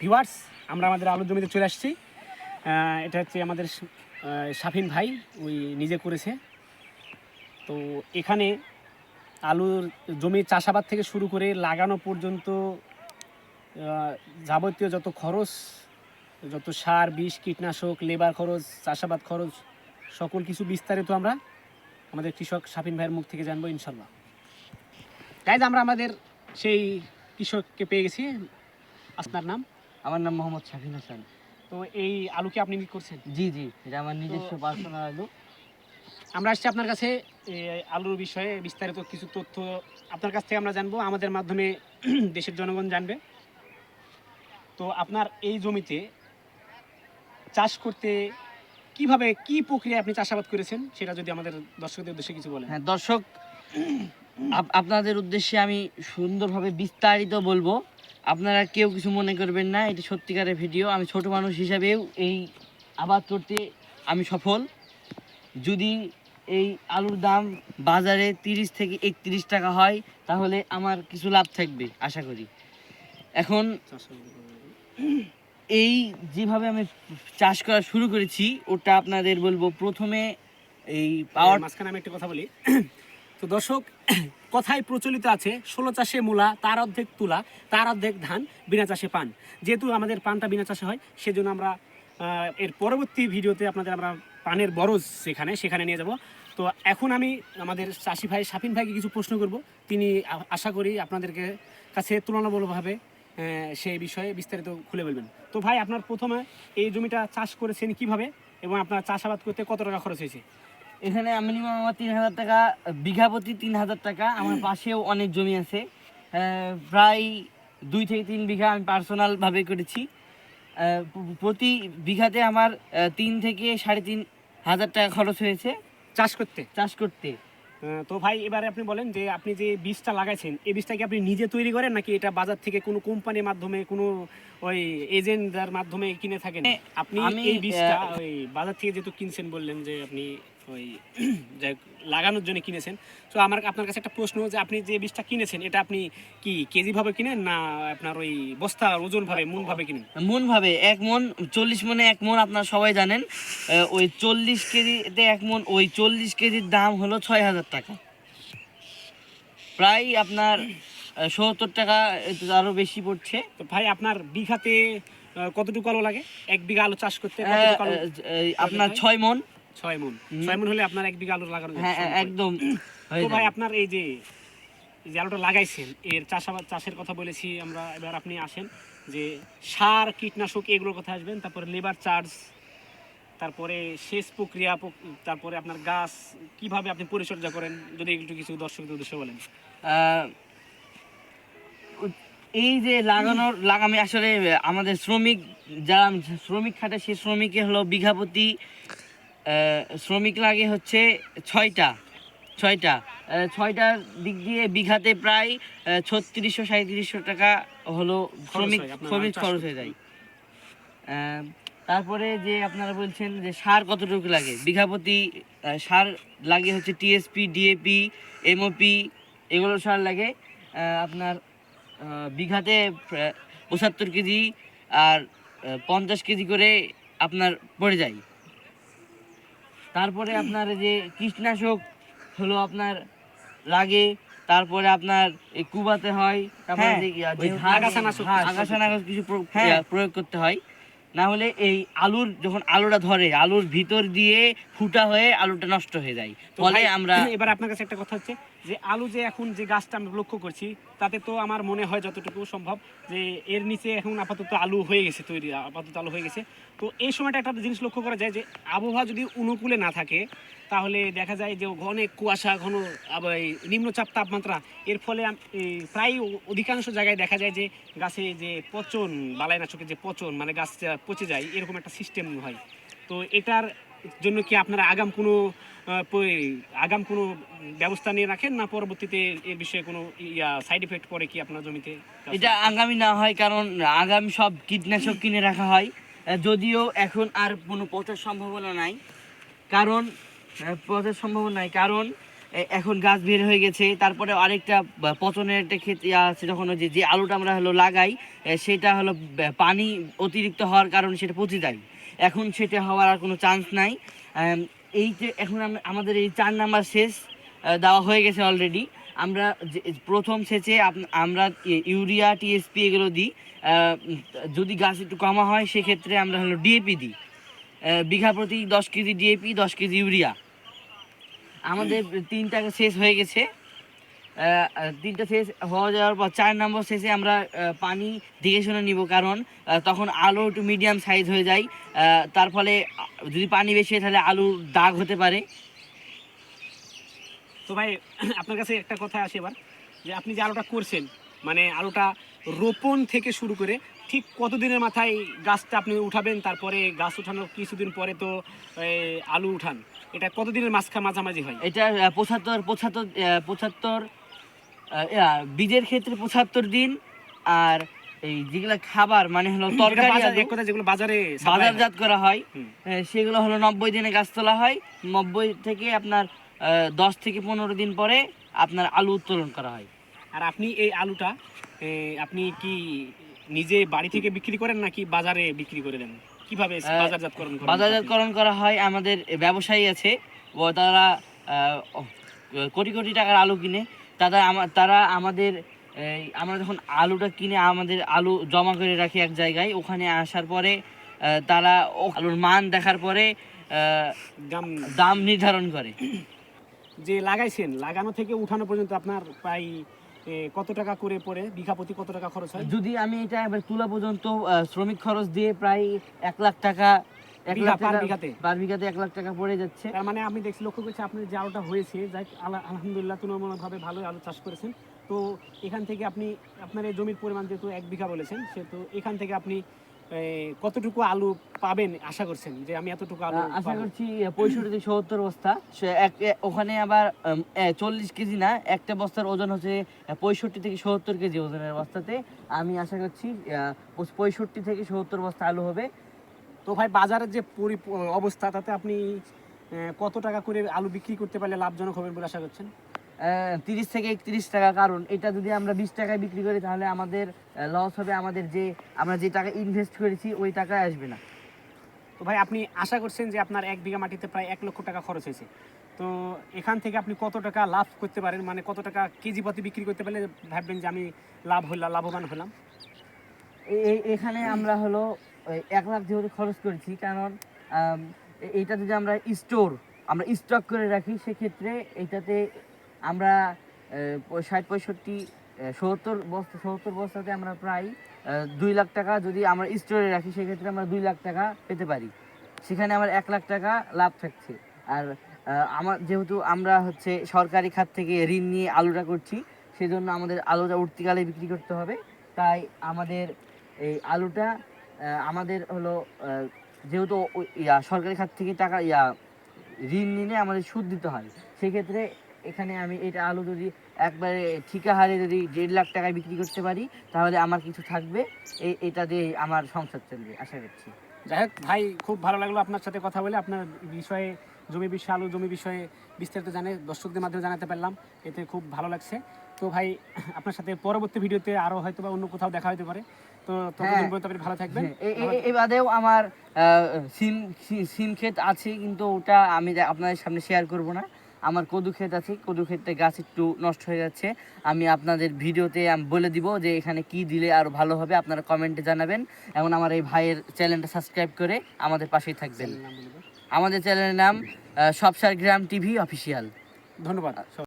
Viewers, আমরা আমাদের আলুর জমিতে চলে আসছি। এটা হচ্ছে আমাদের শাফিন ভাই, ওই নিজে করেছে। তো এখানে আলুর জমি চাষাবাদ থেকে শুরু করে লাগানো পর্যন্ত যাবতীয় যত খরচ, যত সার, বিষ, কীটনাশক, লেবার খরচ, চাষাবাদ খরচ, সকল কিছু বিস্তারিত আমরা আমাদের কৃষক শাফিন ভাইয়ের মুখ থেকে জানবো ইনশাল্লাহ। গাইজ, আমরা আমাদের সেই কৃষককে পেয়ে গেছি। আপনার নাম? আমার নাম মোহাম্মদ শাফিন হাসান। তো এই আলু কি আপনি করছেন? জি জি, এটা আমার নিজস্ব পার্সোনাল আলু। আমরা আসছি আপনার কাছে আলুর বিষয়ে বিস্তারিত কিছু তথ্য আপনার কাছ থেকে আমরা জানবো, আমাদের মাধ্যমে দেশের জনগণ জানবে। তো আপনার এই জমিতে চাষ করতে কিভাবে, কি প্রক্রিয়া আপনি চাষাবাদ করেছেন, সেটা যদি আমাদের দর্শকদের উদ্দেশ্যে কিছু বলেন। হ্যাঁ দর্শক, আপনাদের উদ্দেশ্যে আমি সুন্দরভাবে বিস্তারিত বলবো। আপনারা কেউ কিছু মনে করবেন না, এটি সত্যিকারের ভিডিও। আমি ছোট মানুষ হিসাবেও এই আবাদ করতে আমি সফল। যদি এই আলুর দাম বাজারে 30 থেকে 31 টাকা হয় তাহলে আমার কিছু লাভ থাকবে আশা করি। এখন এই যেভাবে আমি চাষ করা শুরু করেছি ওটা আপনাদের বলবো। প্রথমে এই পাওয়ার মাঝখানে আমি একটা কথা বলি। তো দর্শক, কথায় প্রচলিত আছে 16 চাষে মূলা, তার অর্ধেক তুলা, তার অর্ধেক ধান, বিনা চাষে পান। যেহেতু আমাদের পানটা বিনা চাষে হয়, সেজন্য আমরা এর পরবর্তী ভিডিওতে আপনাদের আমরা পানের বরজ সেখানে নিয়ে যাব। তো এখন আমি আমাদের চাষি ভাই শাফিন ভাইকে কিছু প্রশ্ন করব। তিনি আশা করি আপনাদেরকে কাছে তুলনামূলকভাবে সেই বিষয়ে বিস্তারিত খুলে বলবেন। তো ভাই, আপনার প্রথমে এই জমিটা চাষ করেছেন কিভাবে এবং আপনার চাষাবাদ করতে কত টাকা খরচ হয়েছে? এখানে মিনিমাম আমার 3000 টাকা, বিঘা প্রতি 3000 টাকা। আমার পাশেও অনেক জমি আছে, প্রায় 2 থেকে 3 বিঘা আমি পার্সোনাল ভাবে করেছি। প্রতি বিঘাতে আমার 3 থেকে 3,500 টাকা খরচ হয়েছে চাষ করতে। তো ভাই, এবারে আপনি বলেন যে আপনি যে বীজটা লাগাইছেন, এই বীজটা কি আপনি নিজে তৈরি করেন নাকি এটা বাজার থেকে কোনো কোম্পানির মাধ্যমে, কোনো ওই এজেন্টদের মাধ্যমে কিনে থাকেন? আপনি এই বীজটা ওই বাজার থেকে যেহেতু কিনছেন, বললেন যে আপনি ওই যাই লাগানোর জন্য কিনেছেন। তো আমার আপনার কাছে একটা প্রশ্ন, যে আপনি যে বীজটা কিনেছেন এটা আপনি কি কেজি ভাবে কিনেন না আপনার ওই বস্তা ওজন ভাবে, মন ভাবে কিনেন? মন ভাবে। 1 মন 40 মনে 1 মন, আপনারা সবাই জানেন। ওই 40 কেজিতে 1 মন, ওই 40 কেজির দাম হলো 6000 টাকা, প্রায় আপনার 70 টাকা, আরো বেশি পড়ছে। তো ভাই, আপনার বিঘাতে কতটুকু আলু লাগে? 1 বিঘা আলু চাষ করতে আপনার 6 মন। 6 মন। 6 মন হলে আপনার 1 বিঘা আলু লাগানো যায়? হ্যাঁ একদম। তো ভাই, আপনার এই যে আলুটা লাগাইছেন, এর চাষের কথা বলেছি আমরা। এবার আপনি আসেন যে সার, কীটনাশক এগুলোর কথা আসবেন, তারপরে লেবার চার্জ, তারপরে সেচ প্রক্রিয়া, তারপরে আপনার গাছ কিভাবে আপনি পরিচর্যা করেন, যদি একটু কিছু দর্শকদের উদ্দেশ্যে বলেন। এই যে লাগামি আসলে আমাদের শ্রমিক, যারা শ্রমিক খাটে, সেই শ্রমিকের হলো বিঘা প্রতি শ্রমিক লাগে হচ্ছে 6টার দিক দিয়ে বিঘাতে প্রায় 3600-3700 টাকা হলো শ্রমিক খরচ হয়ে যায়। তারপরে যে আপনারা বলছেন যে সার কতটুকু লাগে, বিঘা প্রতি সার লাগে হচ্ছে টিএসপি, ডিএপি, এমওপি, এগুলো সার লাগে আপনার বিঘাতে 75 কেজি আর 50 কেজি করে আপনার পড়ে যায়। তারপরে আপনার যে কীটনাশক হলো আপনার লাগে, তারপরে আপনার এই কুবাতে হয়, তারপরে আগাছানাশক কিছু প্রয়োগ করতে হয়। না হলে এই যখন আলুটা ধরে, আলুর ভিতর দিয়ে ফুটা হয়ে আলুটা নষ্ট হয়ে যায়। ফলে আমরা এবার আপনার কাছে একটা কথা হচ্ছে যে আলু যে এখন যে গাছটা আমরা লক্ষ্য করছি, তাতে তো আমার মনে হয় যতটুকু সম্ভব যে এর নিচে এখন আপাতত আলু হয়ে গেছে, আলু হয়ে গেছে। তো এই সময়টা একটা জিনিস লক্ষ্য করা যায় যে আবহাওয়া যদি অনুকূলে না থাকে, তাহলে দেখা যায় যে অনেক কুয়াশা, ঘন নিম্নচাপ তাপমাত্রা, এর ফলে প্রায় অধিকাংশ জায়গায় দেখা যায় যে গাছে যে পচন, বালাইনাশকের যে পচন, মানে গাছটা পচে যায়, এরকম একটা সিস্টেম হয়। তো এটার জন্য কি আপনারা আগাম কোনো ব্যবস্থা নিয়ে রাখেন, না পরবর্তীতে এর বিষয়ে কোনো সাইড এফেক্ট পড়ে কি আপনার জমিতে? এটা আগামী না হয়, কারণ আগামী সব কীটনাশক কিনে রাখা হয়। যদিও এখন আর কোনো পচার সম্ভাবনা নাই, কারণ এখন গাছ বের হয়ে গেছে। তারপরে আরেকটা পচনের একটা ক্ষেত আছে, যখন ওই যে আলুটা আমরা হলো লাগাই সেটা হলো পানি অতিরিক্ত হওয়ার কারণে সেটা পচে যায়। এখন সেটা হওয়ার আর কোনো চান্স নাই। এই যে এখন আমাদের এই 4 নাম্বার সেচ দেওয়া হয়ে গেছে অলরেডি। আমরা প্রথম সেচে আমরা ইউরিয়া টিএসপি এগুলো দিই। যদি গাছ একটু কমা হয় সেক্ষেত্রে আমরা হলো ডিএপি দিই। বিঘা প্রতি 10 কেজি ডিএপি, 10 কেজি ইউরিয়া। আমাদের 3টা সেচ হয়ে গেছে। 3টা সেচ হয়ে যাওয়ার পর 4 নম্বর সেচে আমরা পানি দেখে শুনে নিব, কারণ তখন আলু একটু মিডিয়াম সাইজ হয়ে যায়। তার ফলে যদি পানি বেশি হয় তাহলে আলুর দাগ হতে পারে। তো ভাই আপনার কাছে একটা কথা আসে এবার, যে আপনি যে আলুটা করছেন, মানে আলুটা রোপণ থেকে শুরু করে ঠিক কতদিনের মাথায় গাছটা আপনি উঠাবেন, তারপরে গাছ উঠানোর কিছুদিন পরে তো আলু উঠান, এটা কতদিনের মাঝামাঝি হয়? এটা 75 বীজের ক্ষেত্রে 75 দিন। আর এই যেগুলো খাবার মানে হলো তরকারি এক কথা যেগুলো বাজারে বাজারজাত করা হয় সেগুলো হলো 90 দিনে গাছ তোলা হয়। 90 থেকে আপনার 10 থেকে 15 দিন পরে আপনার আলু উত্তোলন করা হয়। আর আপনি এই আলুটা আপনি কি নিজে বাড়ি থেকে বিক্রি করেন নাকি বাজারে বিক্রি করে দেন? কিভাবে বাজারজাতকরণ করেন? বাজারজাতকরণ করা হয়, আমাদের ব্যবসায়ী আছে, তারা কোটি কোটি টাকার আলু কিনে। তারা আমাদের আমরা যখন আলুটা কিনে আমাদের আলু জমা করে রাখি এক জায়গায়, ওখানে আসার পরে তারা আলুর মান দেখার পরে দাম নির্ধারণ করে। যে লাগাইছেন, লাগানো থেকে উঠানো পর্যন্ত আপনার প্রায় কত টাকা করে পড়ে, বিঘা প্রতি কত টাকা খরচ হয়? যদি আমি এটা এবার তুলা পর্যন্ত শ্রমিক খরচ দিয়ে প্রায় 1 লাখ টাকা, 1 লাখ টাকা পার বিঘাতে 1 লাখ টাকা পড়ে যাচ্ছে। তার মানে আমি দেখছি, লক্ষ্য করছি আপনার যে আলুটা হয়েছে, যাই আলহামদুলিল্লাহ তুলনামূলকভাবে ভালোই আলু চাষ করেছেন। তো এখান থেকে আপনি আপনার এই জমির পরিমাণ যেহেতু 1 বিঘা বলেছেন, সেহেতু এখান থেকে আপনি কতটুকু আলু পাবেন আশা করছেন? যে আমি এতটুকু আলু আশা করছি 65 থেকে 70 বস্তা। ওখানে আবার 40 কেজি না, একটা বস্তার ওজন হচ্ছে 65 থেকে 70 কেজি ওজনের বস্তাতে। আমি আশা করছি 65 থেকে 70 বস্তা আলু হবে। তো ভাই বাজারের যে অবস্থা, তাতে আপনি কত টাকা করে আলু বিক্রি করতে পারলে লাভজনক হবেন বলে আশা করছেন? 30 থেকে 31 টাকা। কারণ এটা যদি আমরা 20 টাকায় বিক্রি করি তাহলে আমাদের লস হবে, আমাদের আমরা যে টাকা ইনভেস্ট করেছি ওই টাকায় আসবে না। তো ভাই আপনি আশা করছেন যে আপনার 1 বিঘা মাটিতে প্রায় 1 লক্ষ টাকা খরচ হয়েছে, তো এখান থেকে আপনি কত টাকা লাভ করতে পারেন, মানে কত টাকা কেজি প্রতি বিক্রি করতে পারলে ভাববেন যে আমি লাভবান হলাম? এখানে আমরা হলো 1 লাখ যেহেতু খরচ করেছি, কারণ এইটা যদি আমরা স্টক করে রাখি সেক্ষেত্রে এইটাতে আমরা 70 বস্তাতে আমরা প্রায় 2 লাখ টাকা যদি আমরা স্টোরে রাখি সেক্ষেত্রে আমরা 2 লাখ টাকা পেতে পারি। সেখানে আমার 1 লাখ টাকা লাভ থাকছে। আর যেহেতু আমরা হচ্ছে সরকারি খাত থেকে ঋণ নিয়ে আলুটা করছি, সেজন্য আমাদের আলুটা উঠতিকালে বিক্রি করতে হবে। তাই আমাদের এই আলুটা আমাদের হলো যেহেতু সরকারি খাত থেকে টাকা ঋণ নিলে আমাদের সুদ দিতে হয়, সেক্ষেত্রে এখানে আমি এটা আলু যদি একবারে ঠিকা হারে যদি 1.5 লাখ টাকায় বিক্রি করতে পারি তাহলে আমার কিছু থাকবে, এটা দিয়ে আমার সংসার চলবে আশা করছি। যাই হোক ভাই, খুব ভালো লাগলো আপনার সাথে কথা বলে। আপনার বিষয়ে আলু জমি বিষয়ে বিস্তারিত দর্শকদের মাধ্যমে জানাতে পারলাম, এতে খুব ভালো লাগছে। তো ভাই আপনার সাথে পরবর্তী ভিডিওতে আরও হয়তো বা অন্য কোথাও দেখা হতে পারে। তো ততদিন পর্যন্ত আপনি ভালো থাকবেন। এই বাদেও আমার সিম ক্ষেত আছে, কিন্তু ওটা আমি আপনাদের সামনে শেয়ার করব না। আমার কদু ক্ষেত আছে, কদু ক্ষেতে গাছ একটু নষ্ট হয়ে যাচ্ছে। আমি আপনাদের ভিডিওতে আমি বলে দিব যে এখানে কি দিলে আরো ভালো হবে, আপনারা কমেন্টে জানাবেন। এবং আমার এই ভাইয়ের চ্যানেলটা সাবস্ক্রাইব করে আমাদের পাশেই থাকবেন। আমাদের চ্যানেলের নাম সবসার গ্রাম টিভি অফিসিয়াল। ধন্যবাদ।